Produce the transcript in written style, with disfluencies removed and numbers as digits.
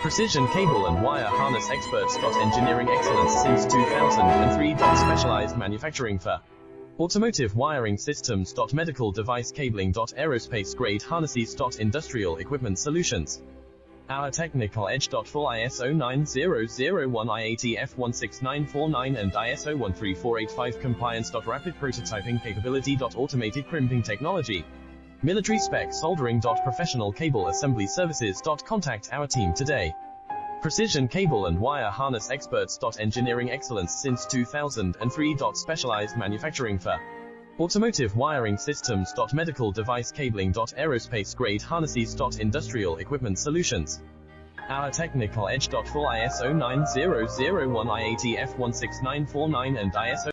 Precision cable and wire harness experts. Engineering excellence since 2003. Specialized manufacturing for automotive wiring systems. Medical device cabling. Aerospace grade harnesses. Industrial equipment solutions. Our technical edge. Full ISO 9001, IATF 16949 and ISO 13485 compliance. Rapid prototyping capability. Automated crimping technology. Military spec soldering. Professional cable assembly services. Contact our team today. Precision cable and wire harness experts. Engineering excellence since 2003. Specialized manufacturing for automotive wiring systems. Medical device cabling. Aerospace grade harnesses. Industrial equipment solutions. Our technical edge. Full ISO 9001, IATF 16949 and ISO